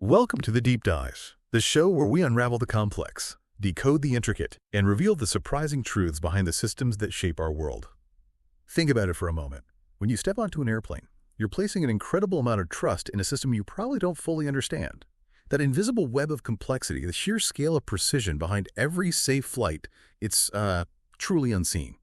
Welcome to The Deep Dive, the show where we unravel the complex, decode the intricate, and reveal the surprising truths behind the systems that shape our world. Think about it for a moment. When you step onto an airplane, you're placing an incredible amount of trust in a system you probably don't fully understand. That invisible web of complexity, the sheer scale of precision behind every safe flight, it's truly unseen.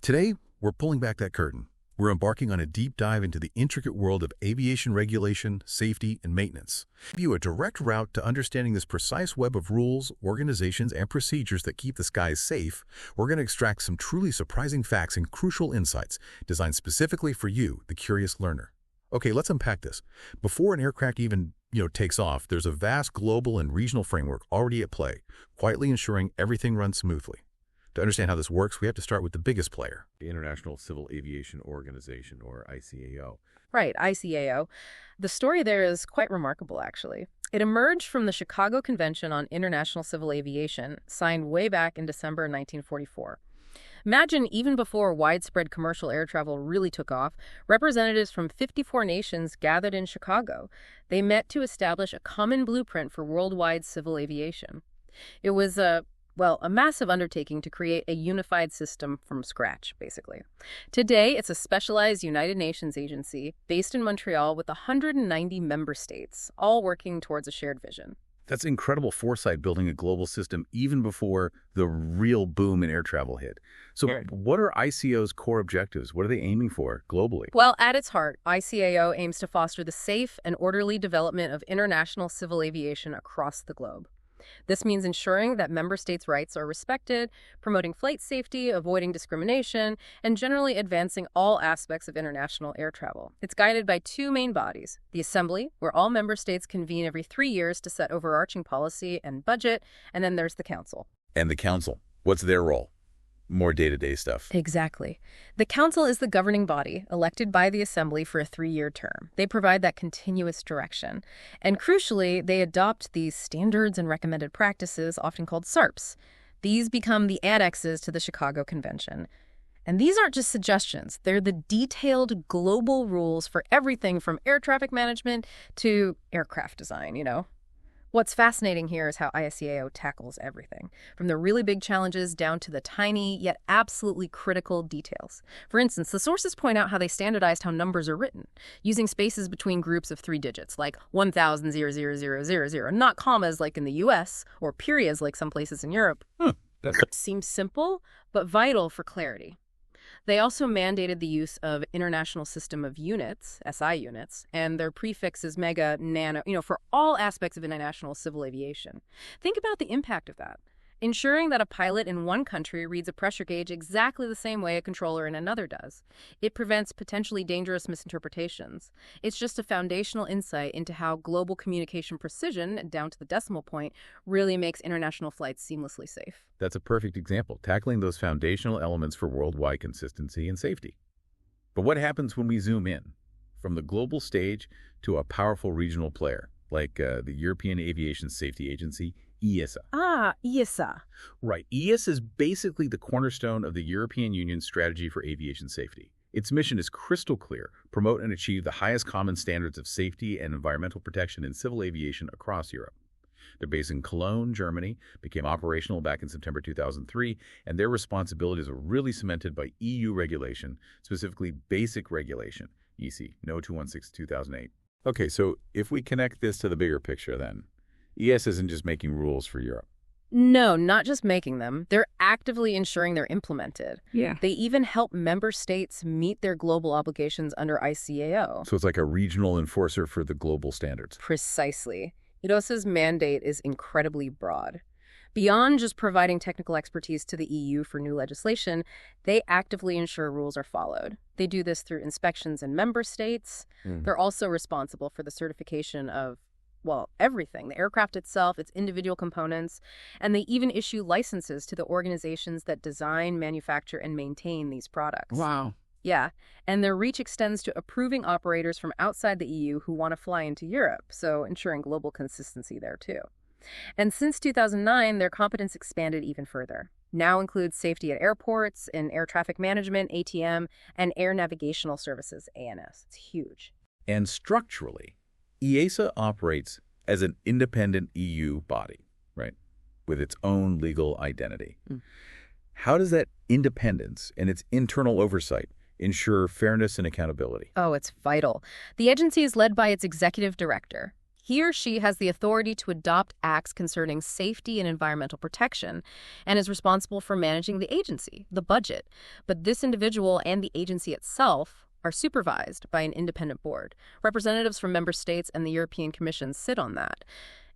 Today, we're pulling back that curtain. We're embarking on a deep dive into the intricate world of aviation regulation, safety, and maintenance. Give you a direct route to understanding this precise web of rules, organizations, and procedures that keep the skies safe. We're going to extract some truly surprising facts and crucial insights designed specifically for you, the curious learner. Okay, let's unpack this. Before an aircraft even, takes off, there's a vast global and regional framework already at play, quietly ensuring everything runs smoothly. To understand how this works, we have to start with the biggest player. The International Civil Aviation Organization, or ICAO. Right, ICAO. The story there is quite remarkable, actually. It emerged from the Chicago Convention on International Civil Aviation, signed way back in December 1944. Imagine, even before widespread commercial air travel really took off, representatives from 54 nations gathered in Chicago. They met to establish a common blueprint for worldwide civil aviation. It was a massive undertaking to create a unified system from scratch, basically. Today, it's a specialized United Nations agency based in Montreal with 190 member states, all working towards a shared vision. That's incredible foresight, building a global system even before the real boom in air travel hit. So what are ICAO's core objectives? What are they aiming for globally? Well, at its heart, ICAO aims to foster the safe and orderly development of international civil aviation across the globe. This means ensuring that member states' rights are respected, promoting flight safety, avoiding discrimination, and generally advancing all aspects of international air travel. It's guided by two main bodies: the Assembly, where all member states convene every 3 years to set overarching policy and budget, and then there's the Council. And the Council, what's their role? More day-to-day stuff. Exactly. The Council is the governing body, elected by the Assembly for a 3-year term. They provide that continuous direction. And crucially, they adopt these standards and recommended practices, often called SARPs. These become the annexes to the Chicago Convention. And these aren't just suggestions. They're the detailed global rules for everything from air traffic management to aircraft design, What's fascinating here is how ICAO tackles everything, from the really big challenges down to the tiny yet absolutely critical details. For instance, the sources point out how they standardized how numbers are written, using spaces between groups of 3 digits, like 1,000,000,000, not commas like in the US, or periods like some places in Europe. That seems simple, but vital for clarity. They also mandated the use of International System of Units, SI units, and their prefix is mega, nano, for all aspects of international civil aviation. Think about the impact of that. Ensuring that a pilot in one country reads a pressure gauge exactly the same way a controller in another does. It prevents potentially dangerous misinterpretations. It's just a foundational insight into how global communication precision, down to the decimal point, really makes international flights seamlessly safe. That's a perfect example, tackling those foundational elements for worldwide consistency and safety. But what happens when we zoom in from the global stage to a powerful regional player, like the European Aviation Safety Agency, EASA? EASA. Right. EASA is basically the cornerstone of the European Union's strategy for aviation safety. Its mission is crystal clear: promote and achieve the highest common standards of safety and environmental protection in civil aviation across Europe. They're based in Cologne, Germany, became operational back in September 2003, and their responsibilities are really cemented by EU regulation, specifically Basic Regulation, EC, No. 216/2008. Okay, so if we connect this to the bigger picture then, EASA isn't just making rules for Europe. No, not just making them. They're actively ensuring they're implemented. Yeah. They even help member states meet their global obligations under ICAO. So it's like a regional enforcer for the global standards. Precisely. EASA's mandate is incredibly broad. Beyond just providing technical expertise to the EU for new legislation, they actively ensure rules are followed. They do this through inspections in member states. They're also responsible for the certification of everything, the aircraft itself, its individual components, and they even issue licenses to the organizations that design, manufacture, and maintain these products. Wow. Yeah, and their reach extends to approving operators from outside the EU who want to fly into Europe, so ensuring global consistency there too. And since 2009, their competence expanded even further. Now includes safety at airports, in air traffic management, ATM, and air navigational services, ANS. It's huge. And structurally, EASA operates as an independent EU body, right, with its own legal identity. How does that independence and its internal oversight ensure fairness and accountability? Oh, it's vital. The agency is led by its executive director. He or she has the authority to adopt acts concerning safety and environmental protection and is responsible for managing the agency, the budget. But this individual and the agency itself are supervised by an independent board. Representatives from member states and the European Commission sit on that.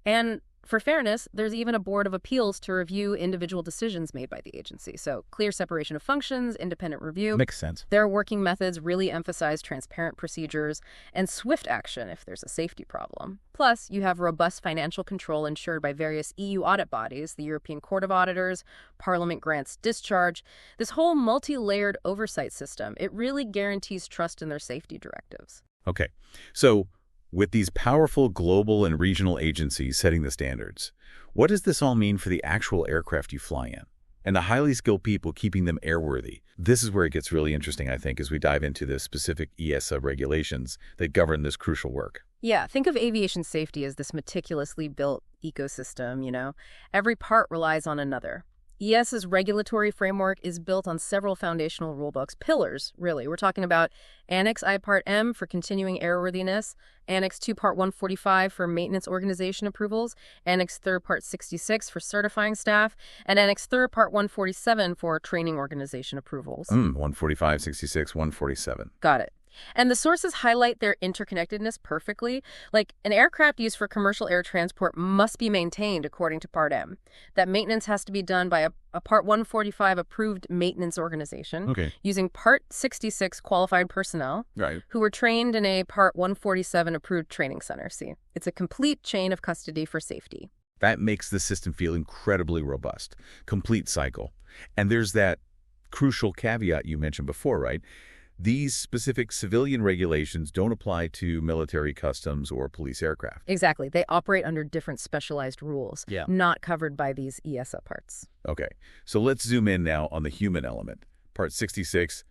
And for fairness, there's even a board of appeals to review individual decisions made by the agency. So clear separation of functions, independent review. Makes sense. Their working methods really emphasize transparent procedures and swift action if there's a safety problem. Plus, you have robust financial control ensured by various EU audit bodies, the European Court of Auditors, Parliament grants discharge. This whole multi-layered oversight system, it really guarantees trust in their safety directives. Okay, so with these powerful global and regional agencies setting the standards, what does this all mean for the actual aircraft you fly in? And the highly skilled people keeping them airworthy? This is where it gets really interesting, I think, as we dive into the specific EASA regulations that govern this crucial work. Yeah, think of aviation safety as this meticulously built ecosystem, you know? Every part relies on another. EASA's regulatory framework is built on several foundational rulebooks, pillars, really. We're talking about Annex I Part M for continuing airworthiness, Annex 2 Part 145 for maintenance organization approvals, Annex 3 Part 66 for certifying staff, and Annex 3 Part 147 for training organization approvals. 145, 66, 147. Got it. And the sources highlight their interconnectedness perfectly. Like, an aircraft used for commercial air transport must be maintained according to Part M. That maintenance has to be done by a Part 145 approved maintenance organization using Part 66 qualified personnel who were trained in a Part 147 approved training center. See, it's a complete chain of custody for safety. That makes the system feel incredibly robust. Complete cycle. And there's that crucial caveat you mentioned before, right? These specific civilian regulations don't apply to military customs or police aircraft. Exactly. They operate under different specialized rules, not covered by these EASA parts. Okay, so let's zoom in now on the human element. Part 66,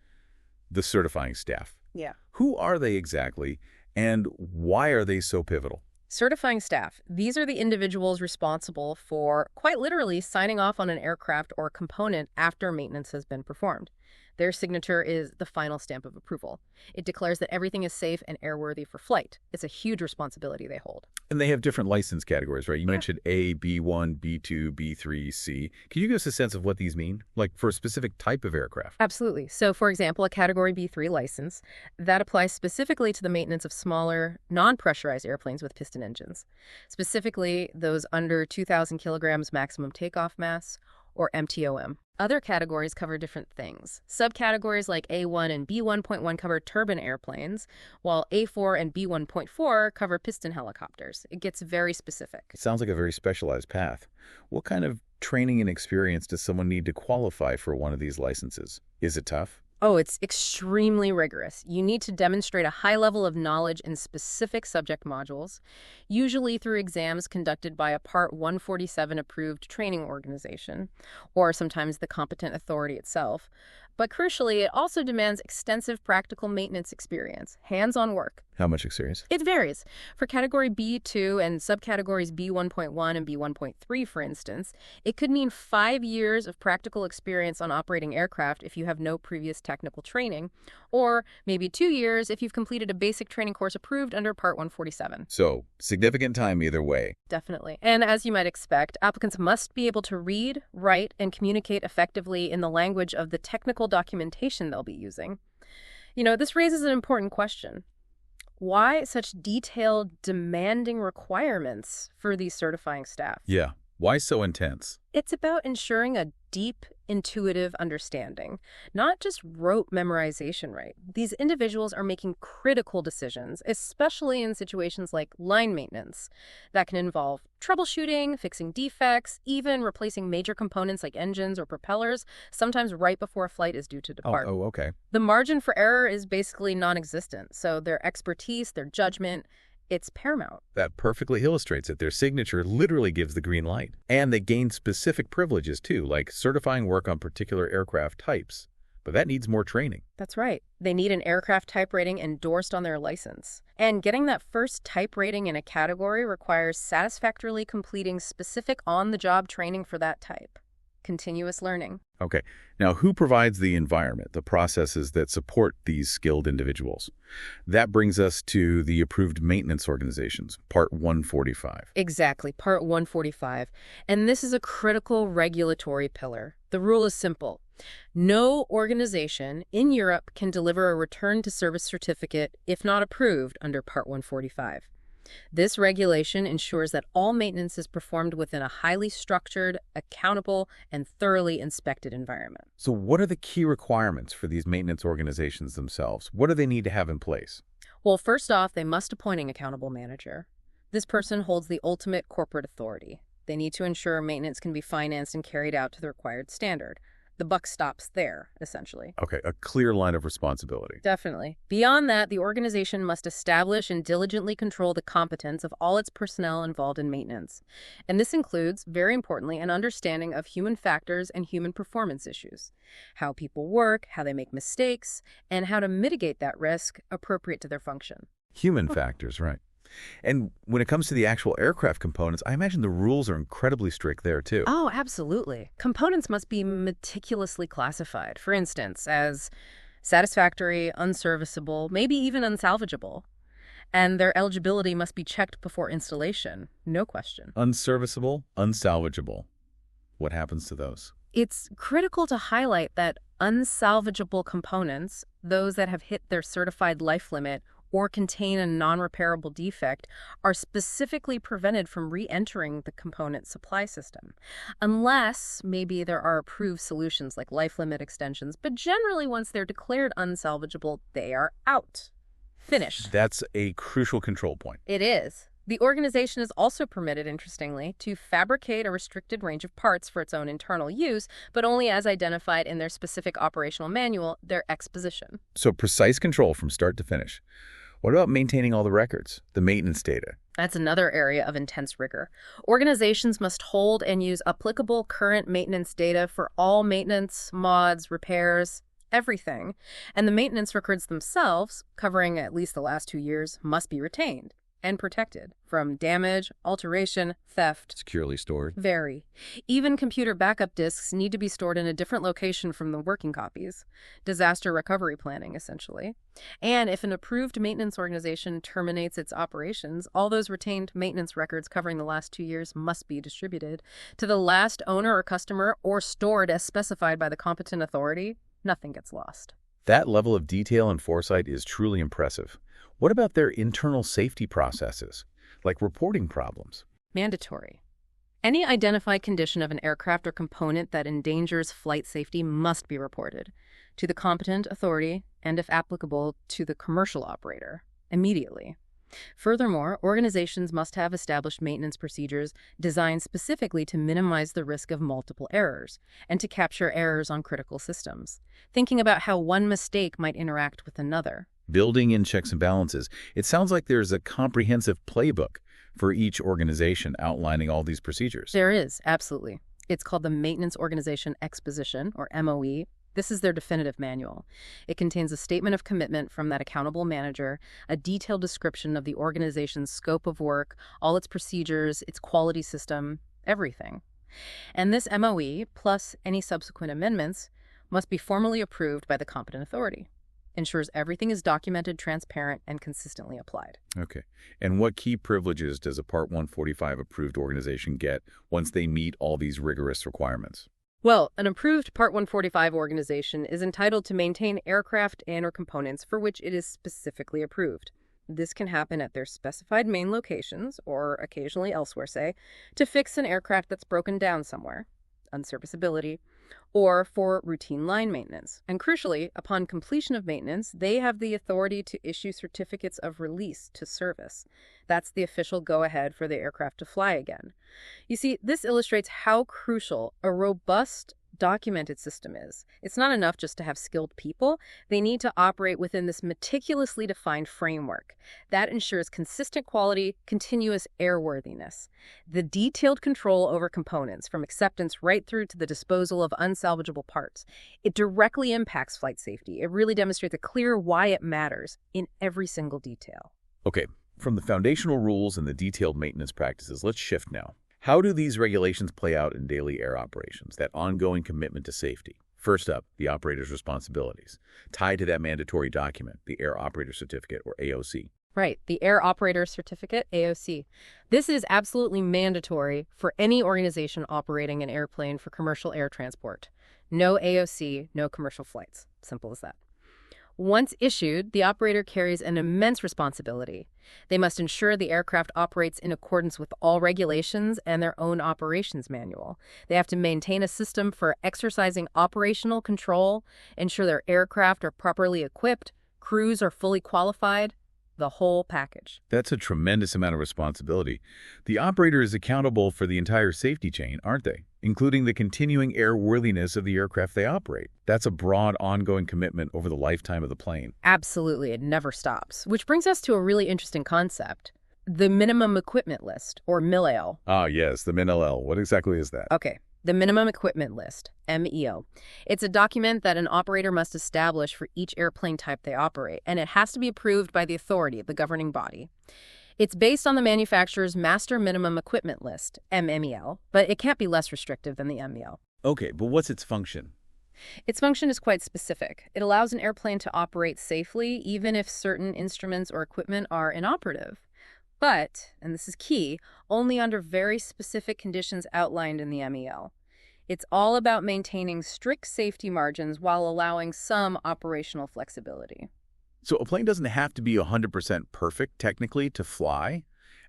the certifying staff. Yeah. Who are they exactly, and why are they so pivotal? Certifying staff. These are the individuals responsible for, quite literally, signing off on an aircraft or component after maintenance has been performed. Their signature is the final stamp of approval. It declares that everything is safe and airworthy for flight. It's a huge responsibility they hold. And they have different license categories, right? You mentioned A, B1, B2, B3, C. Can you give us a sense of what these mean, like for a specific type of aircraft? Absolutely. So, for example, a Category B3 license, that applies specifically to the maintenance of smaller, non-pressurized airplanes with piston engines, specifically those under 2,000 kilograms maximum takeoff mass, or MTOM. Other categories cover different things. Subcategories like A1 and B1.1 cover turbine airplanes, while A4 and B1.4 cover piston helicopters. It gets very specific. It sounds like a very specialized path. What kind of training and experience does someone need to qualify for one of these licenses? Is it tough? Oh, it's extremely rigorous. You need to demonstrate a high level of knowledge in specific subject modules, usually through exams conducted by a Part 147 approved training organization, or sometimes the competent authority itself. But crucially, it also demands extensive practical maintenance experience, hands-on work. How much experience? It varies. For Category B2 and subcategories B1.1 and B1.3, for instance, it could mean 5 years of practical experience on operating aircraft if you have no previous technical training, or maybe 2 years if you've completed a basic training course approved under Part 147. So, significant time either way. Definitely. And as you might expect, applicants must be able to read, write, and communicate effectively in the language of the technical documentation they'll be using. You know, this raises an important question. Why such detailed, demanding requirements for these certifying staff? Yeah. Why so intense? It's about ensuring a deep, intuitive understanding, not just rote memorization, right? These individuals are making critical decisions, especially in situations like line maintenance, that can involve troubleshooting, fixing defects, even replacing major components like engines or propellers, sometimes right before a flight is due to depart. Oh, okay. The margin for error is basically non-existent, so their expertise, their judgment, it's paramount. That perfectly illustrates it. Their signature literally gives the green light. And they gain specific privileges, too, like certifying work on particular aircraft types. But that needs more training. That's right. They need an aircraft type rating endorsed on their license. And getting that first type rating in a category requires satisfactorily completing specific on-the-job training for that type. Continuous learning. Okay. Now, who provides the environment, the processes that support these skilled individuals? That brings us to the approved maintenance organizations, Part 145. Exactly, Part 145. And this is a critical regulatory pillar. The rule is simple. No organization in Europe can deliver a return-to-service certificate if not approved under Part 145. This regulation ensures that all maintenance is performed within a highly structured, accountable, and thoroughly inspected environment. So what are the key requirements for these maintenance organizations themselves? What do they need to have in place? Well, first off, they must appoint an accountable manager. This person holds the ultimate corporate authority. They need to ensure maintenance can be financed and carried out to the required standard. The buck stops there, essentially. Okay, a clear line of responsibility. Definitely. Beyond that, the organization must establish and diligently control the competence of all its personnel involved in maintenance. And this includes, very importantly, an understanding of human factors and human performance issues, how people work, how they make mistakes, and how to mitigate that risk appropriate to their function. Human factors, right. And when it comes to the actual aircraft components, I imagine the rules are incredibly strict there, too. Oh, absolutely. Components must be meticulously classified, for instance, as satisfactory, unserviceable, maybe even unsalvageable. And their eligibility must be checked before installation, no question. Unserviceable, unsalvageable. What happens to those? It's critical to highlight that unsalvageable components, those that have hit their certified life limit or contain a non-repairable defect, are specifically prevented from re-entering the component supply system, unless maybe there are approved solutions like life limit extensions. But generally, once they're declared unsalvageable, they are out. Finished. That's a crucial control point. It is. The organization is also permitted, interestingly, to fabricate a restricted range of parts for its own internal use, but only as identified in their specific operational manual, their exposition. So precise control from start to finish. What about maintaining all the records, the maintenance data? That's another area of intense rigor. Organizations must hold and use applicable current maintenance data for all maintenance, mods, repairs, everything. And the maintenance records themselves, covering at least the last 2 years, must be retained and protected from damage, alteration, theft. Securely stored. Very. Even computer backup disks need to be stored in a different location from the working copies. Disaster recovery planning, essentially. And if an approved maintenance organization terminates its operations, all those retained maintenance records covering the last 2 years must be distributed to the last owner or customer or stored as specified by the competent authority. Nothing gets lost. That level of detail and foresight is truly impressive. What about their internal safety processes, like reporting problems? Mandatory. Any identified condition of an aircraft or component that endangers flight safety must be reported to the competent authority and, if applicable, to the commercial operator immediately. Furthermore, organizations must have established maintenance procedures designed specifically to minimize the risk of multiple errors and to capture errors on critical systems, thinking about how one mistake might interact with another. Building in checks and balances. It sounds like there's a comprehensive playbook for each organization outlining all these procedures. There is, absolutely. It's called the Maintenance Organization Exposition, or MOE. This is their definitive manual. It contains a statement of commitment from that accountable manager, a detailed description of the organization's scope of work, all its procedures, its quality system, everything. And this MOE, plus any subsequent amendments, must be formally approved by the competent authority. Ensures everything is documented, transparent, and consistently applied. Okay. And what key privileges does a Part 145 approved organization get once they meet all these rigorous requirements? Well, an approved Part 145 organization is entitled to maintain aircraft and/or components for which it is specifically approved. This can happen at their specified main locations, or occasionally elsewhere, say, to fix an aircraft that's broken down somewhere, unserviceability, or for routine line maintenance. And crucially, upon completion of maintenance, they have the authority to issue certificates of release to service. That's the official go-ahead for the aircraft to fly again. You see, this illustrates how crucial a robust, documented system is. It's not enough just to have skilled people. They need to operate within this meticulously defined framework that ensures consistent quality, continuous airworthiness. The detailed control over components, from acceptance right through to the disposal of unsalvageable parts, it directly impacts flight safety. It really demonstrates a clear why it matters in every single detail. Okay, from the foundational rules and the detailed maintenance practices, let's shift now. How do these regulations play out in daily air operations, that ongoing commitment to safety? First up, the operator's responsibilities, tied to that mandatory document, the Air Operator Certificate, or AOC. Right, the Air Operator Certificate, AOC. This is absolutely mandatory for any organization operating an airplane for commercial air transport. No AOC, no commercial flights. Simple as that. Once issued, the operator carries an immense responsibility. They must ensure the aircraft operates in accordance with all regulations and their own operations manual. They have to maintain a system for exercising operational control, ensure their aircraft are properly equipped, crews are fully qualified, the whole package. That's a tremendous amount of responsibility. The operator is accountable for the entire safety chain, aren't they? Including the continuing airworthiness of the aircraft they operate. That's a broad, ongoing commitment over the lifetime of the plane. Absolutely, it never stops. Which brings us to a really interesting concept. The Minimum Equipment List, or MILL. Ah, yes, the MILL. What exactly is that? Okay, the Minimum Equipment List, MEO. It's a document that an operator must establish for each airplane type they operate, and it has to be approved by the authority, the governing body. It's based on the manufacturer's Master Minimum Equipment List, MMEL, but it can't be less restrictive than the MEL. Okay, but what's its function? Its function is quite specific. It allows an airplane to operate safely even if certain instruments or equipment are inoperative. But, and this is key, only under very specific conditions outlined in the MEL. It's all about maintaining strict safety margins while allowing some operational flexibility. So a plane doesn't have to be 100% perfect technically to fly,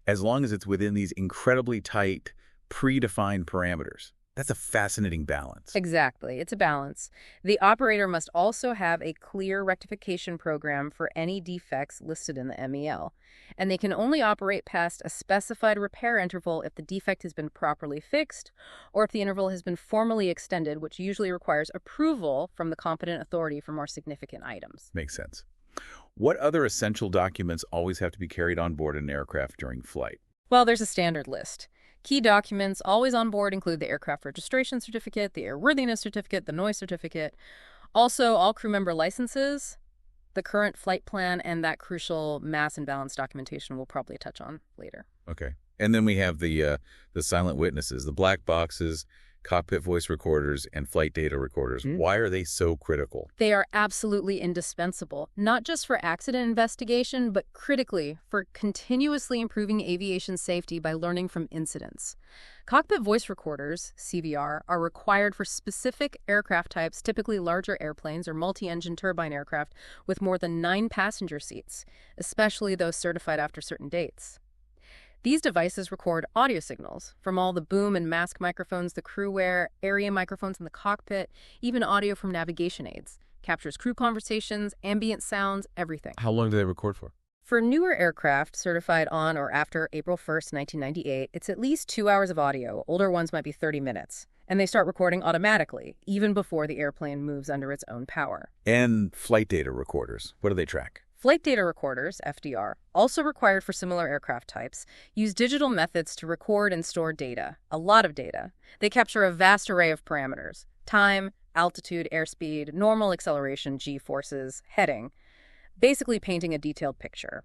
as long as it's within these incredibly tight, predefined parameters. That's a fascinating balance. Exactly. It's a balance. The operator must also have a clear rectification program for any defects listed in the MEL, and they can only operate past a specified repair interval if the defect has been properly fixed or if the interval has been formally extended, which usually requires approval from the competent authority for more significant items. Makes sense. What other essential documents always have to be carried on board an aircraft during flight? Well, there's a standard list. Key documents always on board include the aircraft registration certificate, the airworthiness certificate, the noise certificate. Also, all crew member licenses, the current flight plan, and that crucial mass and balance documentation we'll probably touch on later. Okay. And then we have the silent witnesses, the black boxes, cockpit voice recorders, and flight data recorders. Why are they so critical? They are absolutely indispensable, not just for accident investigation, but critically for continuously improving aviation safety by learning from incidents. Cockpit voice recorders, CVR, are required for specific aircraft types, typically larger airplanes or multi-engine turbine aircraft with more than 9 passenger seats, especially those certified after certain dates. These devices record audio signals from all the boom and mask microphones the crew wear, area microphones in the cockpit, even audio from navigation aids. Captures crew conversations, ambient sounds, everything. How long do they record for? For newer aircraft certified on or after April 1st, 1998, it's at least 2 hours of audio. Older ones might be 30 minutes. And they start recording automatically, even before the airplane moves under its own power. And flight data recorders, what do they track? Flight data recorders, FDR, also required for similar aircraft types, use digital methods to record and store data, a lot of data. They capture a vast array of parameters: time, altitude, airspeed, normal acceleration, g-forces, heading, basically painting a detailed picture.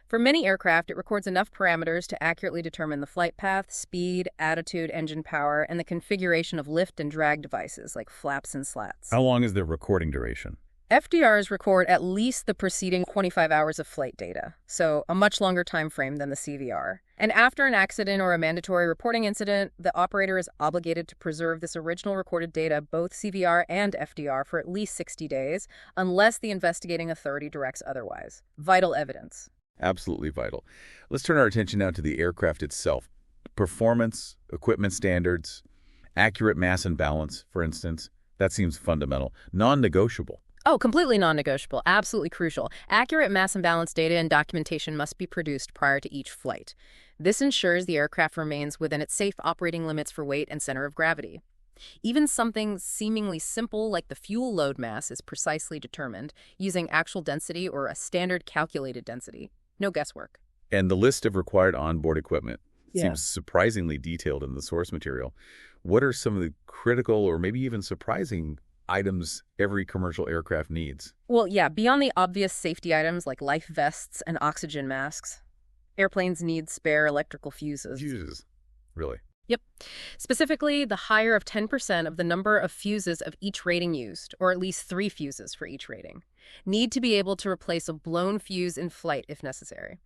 For many aircraft, it records enough parameters to accurately determine the flight path, speed, attitude, engine power, and the configuration of lift and drag devices like flaps and slats. How long is their recording duration? FDRs record at least the preceding 25 hours of flight data, so a much longer time frame than the CVR. And after an accident or a mandatory reporting incident, the operator is obligated to preserve this original recorded data, both CVR and FDR, for at least 60 days, unless the investigating authority directs otherwise. Vital evidence. Absolutely vital. Let's turn our attention now to the aircraft itself. Performance, equipment standards, accurate mass and balance, for instance. That seems fundamental. Non-negotiable. Oh, completely non-negotiable, absolutely crucial. Accurate mass and balance data and documentation must be produced prior to each flight. This ensures the aircraft remains within its safe operating limits for weight and center of gravity. Even something seemingly simple like the fuel load mass is precisely determined using actual density or a standard calculated density. No guesswork. And the list of required onboard equipment seems surprisingly detailed in the source material. What are some of the critical or maybe even surprising items every commercial aircraft needs. Well, yeah, beyond the obvious safety items like life vests and oxygen masks, airplanes need spare electrical fuses. Fuses. Really? Yep. Specifically, the higher of 10% of the number of fuses of each rating used, or at least 3 fuses for each rating, need to be able to replace a blown fuse in flight if necessary.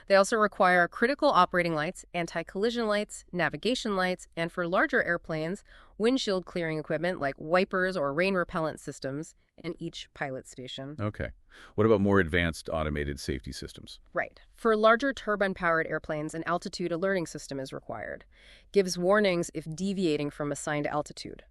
They also require critical operating lights, anti-collision lights, navigation lights, and for larger airplanes, windshield clearing equipment like wipers or rain repellent systems in each pilot station. Okay. What about more advanced automated safety systems? Right. For larger turbine-powered airplanes, an altitude alerting system is required. Gives warnings if deviating from assigned altitude.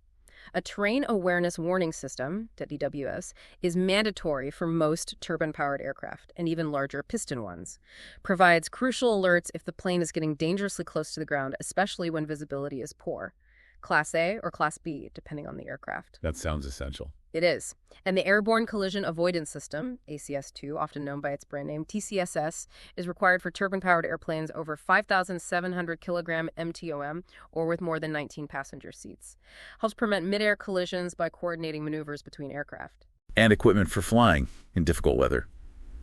A terrain awareness warning system, TAWS, is mandatory for most turbine-powered aircraft, and even larger piston ones. Provides crucial alerts if the plane is getting dangerously close to the ground, especially when visibility is poor. Class A or Class B, depending on the aircraft. That sounds essential. It is. And the Airborne Collision Avoidance System, ACS-2, often known by its brand name TCSS, is required for turbine-powered airplanes over 5,700 kilogram MTOM or with more than 19 passenger seats. Helps prevent mid-air collisions by coordinating maneuvers between aircraft. And equipment for flying in difficult weather.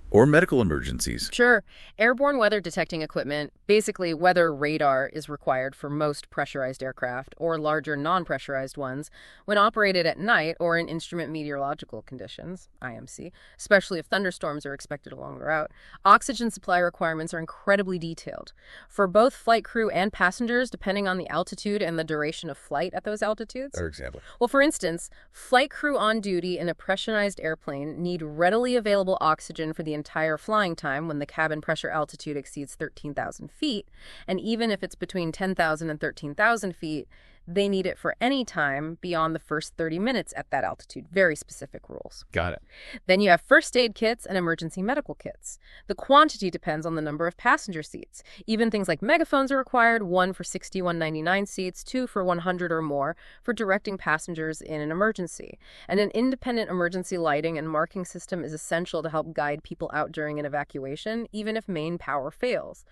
Or medical emergencies. Sure. Airborne weather detecting equipment, basically weather radar, is required for most pressurized aircraft or larger non-pressurized ones when operated at night or in instrument meteorological conditions, IMC, especially if thunderstorms are expected along the route. Oxygen supply requirements are incredibly detailed. For both flight crew and passengers, depending on the altitude and the duration of flight at those altitudes. For example. Well, for instance, flight crew on duty in a pressurized airplane need readily available oxygen for the entire flying time when the cabin pressure altitude exceeds 13,000 feet, and even if it's between 10,000 and 13,000 feet, they need it for any time beyond the first 30 minutes at that altitude. Very specific rules. Got it. Then you have first aid kits and emergency medical kits. The quantity depends on the number of passenger seats. Even things like megaphones are required, 1 for 6199 seats, 2 for 100 or more, for directing passengers in an emergency. And an independent emergency lighting and marking system is essential to help guide people out during an evacuation, even if main power fails.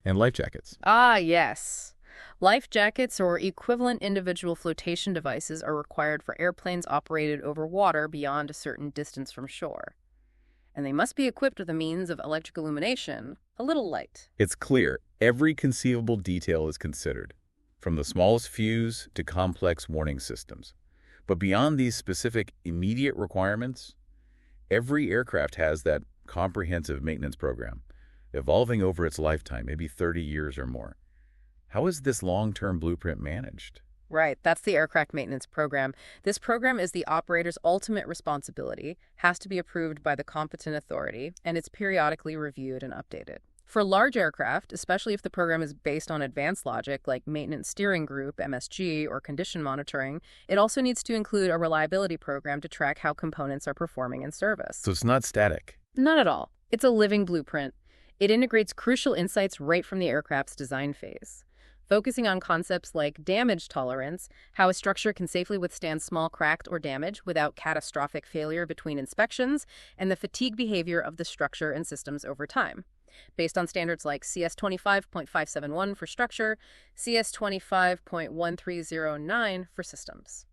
And life jackets. Ah, yes. Life jackets or equivalent individual flotation devices are required for airplanes operated over water beyond a certain distance from shore. And they must be equipped with a means of electric illumination, a little light. It's clear every conceivable detail is considered, from the smallest fuse to complex warning systems. But beyond these specific immediate requirements, every aircraft has that comprehensive maintenance program, evolving over its lifetime, maybe 30 years or more. How is this long-term blueprint managed? Right, that's the aircraft maintenance program. This program is the operator's ultimate responsibility, has to be approved by the competent authority, and it's periodically reviewed and updated. For large aircraft, especially if the program is based on advanced logic like Maintenance Steering Group, MSG, or condition monitoring, it also needs to include a reliability program to track how components are performing in service. So it's not static. Not at all. It's a living blueprint. It integrates crucial insights right from the aircraft's design phase, focusing on concepts like damage tolerance, how a structure can safely withstand small crack or damage without catastrophic failure between inspections, and the fatigue behavior of the structure and systems over time, based on standards like CS 25.571 for structure, CS 25.1309 for systems.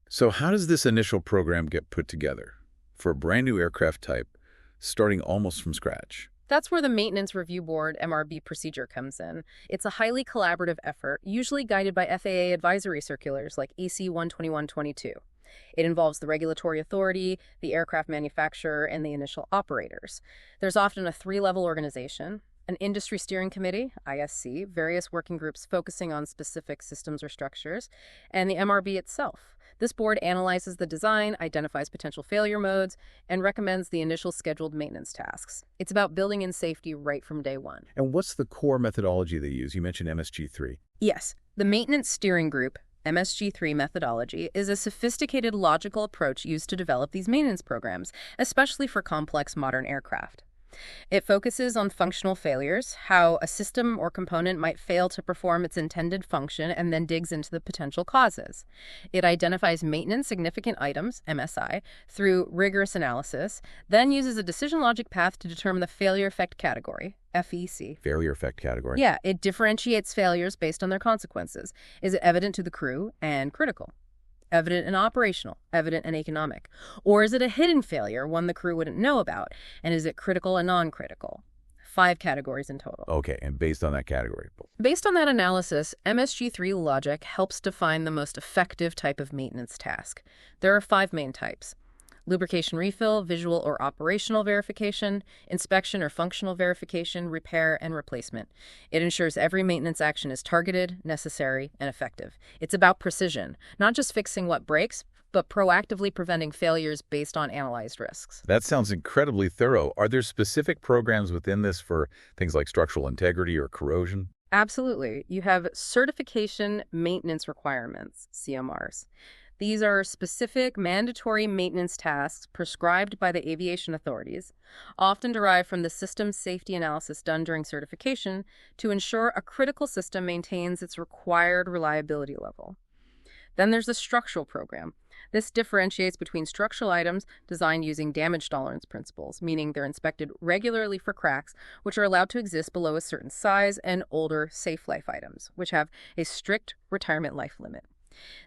So how does this initial program get put together for a brand new aircraft type, starting almost from scratch? That's where the Maintenance Review Board MRB procedure comes in. It's a highly collaborative effort, usually guided by FAA advisory circulars like AC 12122. It involves the regulatory authority, the aircraft manufacturer, and the initial operators. There's often a 3-level organization, an industry steering committee, ISC, various working groups focusing on specific systems or structures, and the MRB itself. This board analyzes the design, identifies potential failure modes, and recommends the initial scheduled maintenance tasks. It's about building in safety right from day one. And what's the core methodology they use? You mentioned MSG3. Yes, the Maintenance Steering Group, MSG3 methodology, is a sophisticated logical approach used to develop these maintenance programs, especially for complex modern aircraft. It focuses on functional failures, how a system or component might fail to perform its intended function, and then digs into the potential causes. It identifies maintenance significant items, MSI, through rigorous analysis, then uses a decision logic path to determine the failure effect category, FEC. Failure effect category. Yeah, it differentiates failures based on their consequences. Is it evident to the crew and critical? Evident and operational, evident and economic? Or is it a hidden failure, one the crew wouldn't know about? And is it critical and non-critical? 5 categories in total. Okay, and based on that category. Based on that analysis, MSG3 logic helps define the most effective type of maintenance task. There are 5 main types: lubrication refill, visual or operational verification, inspection or functional verification, repair, and replacement. It ensures every maintenance action is targeted, necessary, and effective. It's about precision, not just fixing what breaks, but proactively preventing failures based on analyzed risks. That sounds incredibly thorough. Are there specific programs within this for things like structural integrity or corrosion? Absolutely. You have certification maintenance requirements, CMRs. These are specific mandatory maintenance tasks prescribed by the aviation authorities, often derived from the system safety analysis done during certification to ensure a critical system maintains its required reliability level. Then there's the structural program. This differentiates between structural items designed using damage tolerance principles, meaning they're inspected regularly for cracks, which are allowed to exist below a certain size, and older safe life items, which have a strict retirement life limit.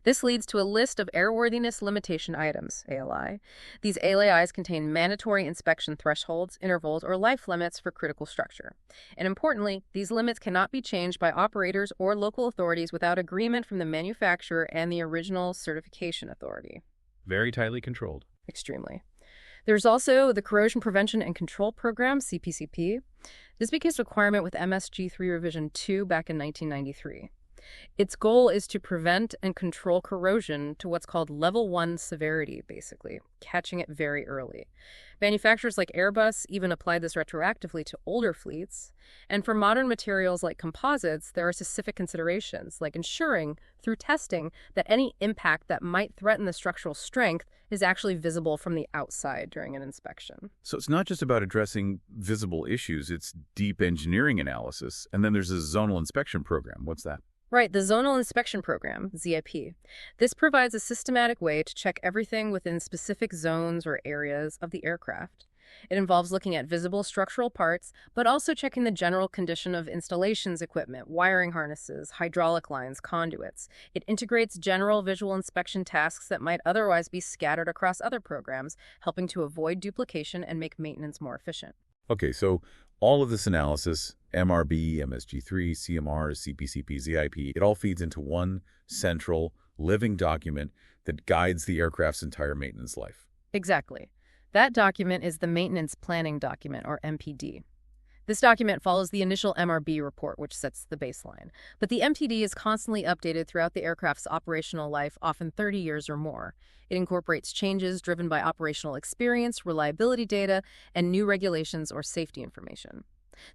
This leads to a list of airworthiness limitation items, ALI. These ALIs contain mandatory inspection thresholds, intervals, or life limits for critical structure. And importantly, these limits cannot be changed by operators or local authorities without agreement from the manufacturer and the original certification authority. Very tightly controlled. Extremely. There's also the Corrosion Prevention and Control Program, CPCP. This became a requirement with MSG3 Revision 2 back in 1993. Its goal is to prevent and control corrosion to what's called level 1 severity, basically, catching it very early. Manufacturers like Airbus even applied this retroactively to older fleets. And for modern materials like composites, there are specific considerations, like ensuring, through testing, that any impact that might threaten the structural strength is actually visible from the outside during an inspection. So it's not just about addressing visible issues, it's deep engineering analysis. And then there's a zonal inspection program. What's that? Right, the Zonal Inspection Program, ZIP. This provides a systematic way to check everything within specific zones or areas of the aircraft. It involves looking at visible structural parts, but also checking the general condition of installations equipment, wiring harnesses, hydraulic lines, conduits. It integrates general visual inspection tasks that might otherwise be scattered across other programs, helping to avoid duplication and make maintenance more efficient. Okay, so all of this analysis, MRB, MSG3, CMR, CPCP, ZIP, it all feeds into one central, living document that guides the aircraft's entire maintenance life. Exactly. That document is the Maintenance Planning Document, or MPD. This document follows the initial MRB report, which sets the baseline. But the MPD is constantly updated throughout the aircraft's operational life, often 30 years or more. It incorporates changes driven by operational experience, reliability data, and new regulations or safety information.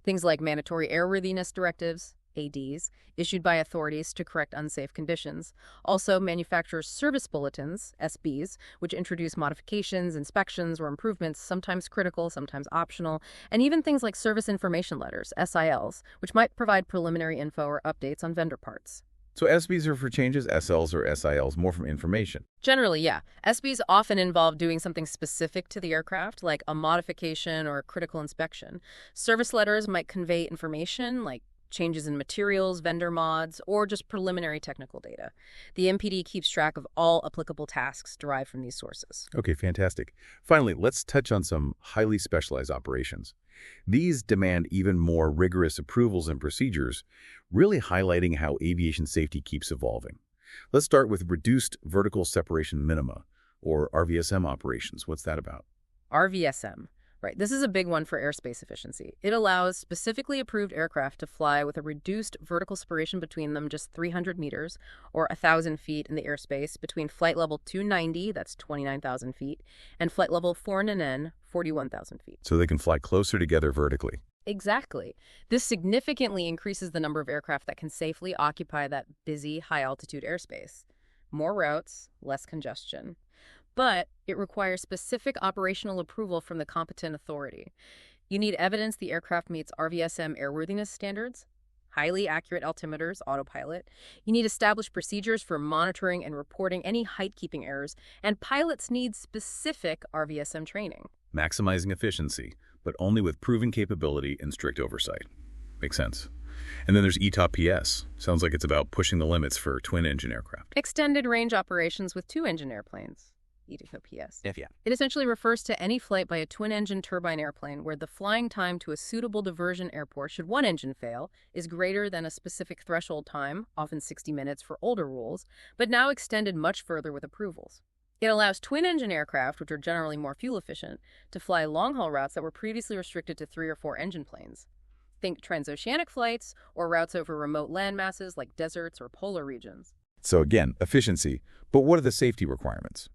Things like mandatory airworthiness directives, ADs, issued by authorities to correct unsafe conditions. Also, manufacturers' service bulletins, SBs, which introduce modifications, inspections, or improvements, sometimes critical, sometimes optional, and even things like service information letters, SILs, which might provide preliminary info or updates on vendor parts. So SBs are for changes, SLs or SILs more from information. Generally, yeah. SBs often involve doing something specific to the aircraft, like a modification or a critical inspection. Service letters might convey information, like changes in materials, vendor mods, or just preliminary technical data. The MPD keeps track of all applicable tasks derived from these sources. Okay, fantastic. Finally, let's touch on some highly specialized operations. These demand even more rigorous approvals and procedures, really highlighting how aviation safety keeps evolving. Let's start with reduced vertical separation minima, or RVSM operations. What's that about? RVSM. Right. This is a big one for airspace efficiency. It allows specifically approved aircraft to fly with a reduced vertical separation between them just 300 meters or 1,000 feet in the airspace between flight level 290, that's 29,000 feet, and flight level 4NN, 41,000 feet. So they can fly closer together vertically. Exactly. This significantly increases the number of aircraft that can safely occupy that busy, high-altitude airspace. More routes, less congestion. But it requires specific operational approval from the competent authority. You need evidence the aircraft meets RVSM airworthiness standards, highly accurate altimeters, autopilot. You need established procedures for monitoring and reporting any height-keeping errors, and pilots need specific RVSM training. Maximizing efficiency, but only with proven capability and strict oversight. Makes sense. And then there's ETOP-PS. Sounds like it's about pushing the limits for twin-engine aircraft. Extended range operations with two-engine airplanes. ETOP-PS. Yeah. It essentially refers to any flight by a twin-engine turbine airplane where the flying time to a suitable diversion airport should one engine fail is greater than a specific threshold time, often 60 minutes for older rules, but now extended much further with approvals. It allows twin-engine aircraft, which are generally more fuel-efficient, to fly long-haul routes that were previously restricted to 3 or 4 engine planes. Think transoceanic flights or routes over remote land masses like deserts or polar regions. So again, efficiency. But what are the safety requirements?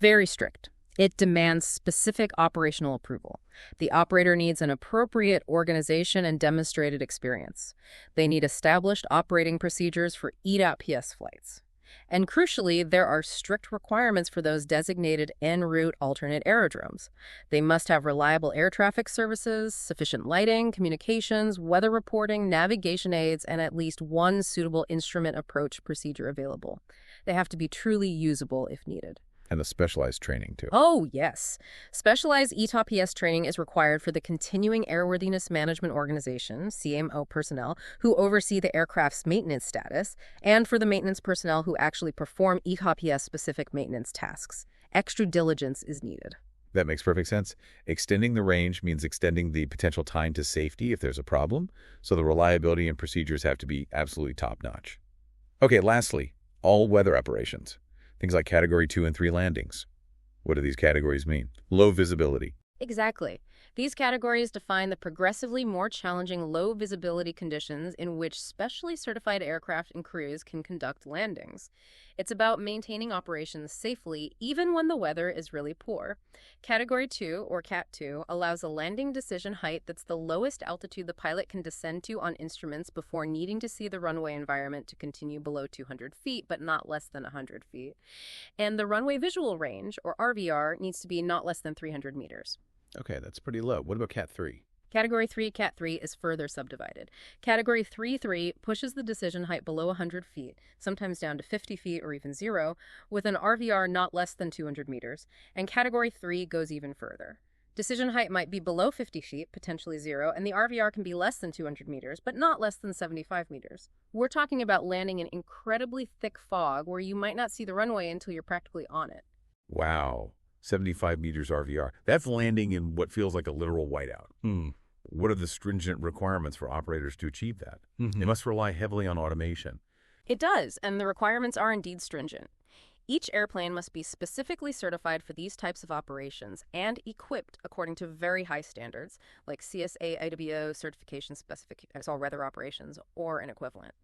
Very strict. It demands specific operational approval. The operator needs an appropriate organization and demonstrated experience. They need established operating procedures for ETOP-PS flights. And crucially, there are strict requirements for those designated en route alternate aerodromes. They must have reliable air traffic services, sufficient lighting, communications, weather reporting, navigation aids, and at least one suitable instrument approach procedure available. They have to be truly usable if needed. And the specialized training, too. Oh, yes. Specialized ETOP-PS training is required for the Continuing Airworthiness Management Organization, CMO personnel, who oversee the aircraft's maintenance status, and for the maintenance personnel who actually perform ETOP-PS-specific maintenance tasks. Extra diligence is needed. That makes perfect sense. Extending the range means extending the potential time to safety if there's a problem, so the reliability and procedures have to be absolutely top-notch. Okay, lastly, all-weather operations. Things like Category 2 and 3 landings. What do these categories mean? Low visibility. Exactly. These categories define the progressively more challenging low visibility conditions in which specially certified aircraft and crews can conduct landings. It's about maintaining operations safely even when the weather is really poor. Category 2, or Cat 2, allows a landing decision height that's the lowest altitude the pilot can descend to on instruments before needing to see the runway environment to continue below 200 feet, but not less than 100 feet. And the runway visual range, or RVR, needs to be not less than 300 meters. Okay, that's pretty low. What about Cat 3? Category 3, Cat 3 is further subdivided. Category 3-3 pushes the decision height below 100 feet, sometimes down to 50 feet or even 0, with an RVR not less than 200 meters, and Category 3 goes even further. Decision height might be below 50 feet, potentially 0, and the RVR can be less than 200 meters, but not less than 75 meters. We're talking about landing in incredibly thick fog where you might not see the runway until you're practically on it. Wow. 75 meters RVR. That's landing in what feels like a literal whiteout. What are the stringent requirements for operators to achieve that? They must rely heavily on automation. It does, and the requirements are indeed stringent. Each airplane must be specifically certified for these types of operations and equipped according to very high standards, like CSA IWO certification specific all-weather operations or an equivalent.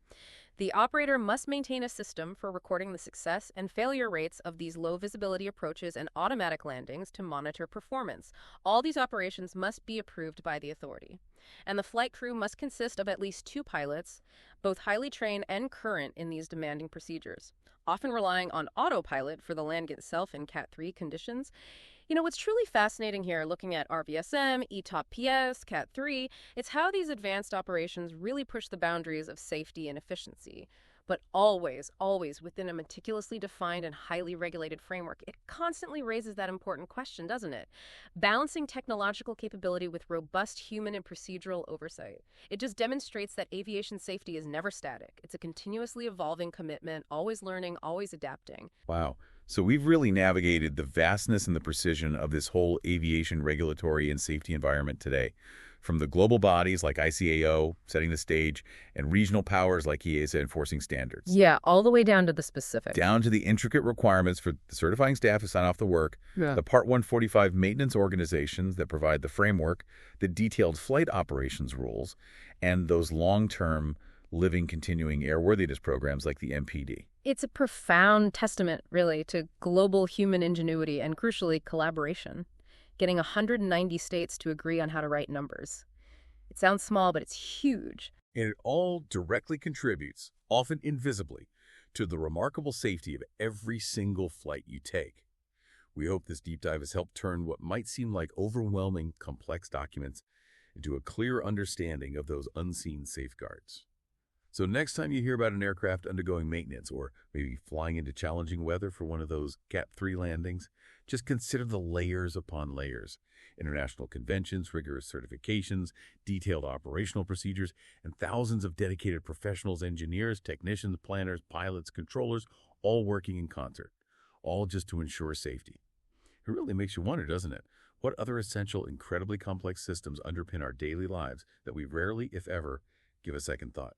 The operator must maintain a system for recording the success and failure rates of these low-visibility approaches and automatic landings to monitor performance. All these operations must be approved by the authority. And the flight crew must consist of at least 2 pilots, both highly trained and current in these demanding procedures, often relying on autopilot for the land itself in Cat 3 conditions. You know, what's truly fascinating here, looking at RVSM, ETOP-PS, Cat 3, it's how these advanced operations really push the boundaries of safety and efficiency. But always, always within a meticulously defined and highly regulated framework. It constantly raises that important question, doesn't it? Balancing technological capability with robust human and procedural oversight. It just demonstrates that aviation safety is never static. It's a continuously evolving commitment, always learning, always adapting. Wow. So we've really navigated the vastness and the precision of this whole aviation regulatory and safety environment today. From the global bodies like ICAO setting the stage and regional powers like EASA enforcing standards. Yeah, all the way down to the specifics. Down to the intricate requirements for the certifying staff to sign off the work, the Part 145 maintenance organizations that provide the framework, the detailed flight operations rules, and those long-term living continuing airworthiness programs like the MPD. It's a profound testament, really, to global human ingenuity and, crucially, collaboration. Getting 190 states to agree on how to write numbers. It sounds small, but it's huge. And it all directly contributes, often invisibly, to the remarkable safety of every single flight you take. We hope this deep dive has helped turn what might seem like overwhelming, complex documents into a clear understanding of those unseen safeguards. So next time you hear about an aircraft undergoing maintenance or maybe flying into challenging weather for one of those Cat 3 landings, just consider the layers upon layers. International conventions, rigorous certifications, detailed operational procedures, and thousands of dedicated professionals, engineers, technicians, planners, pilots, controllers, all working in concert, all just to ensure safety. It really makes you wonder, doesn't it? What other essential, incredibly complex systems underpin our daily lives that we rarely, if ever, give a second thought?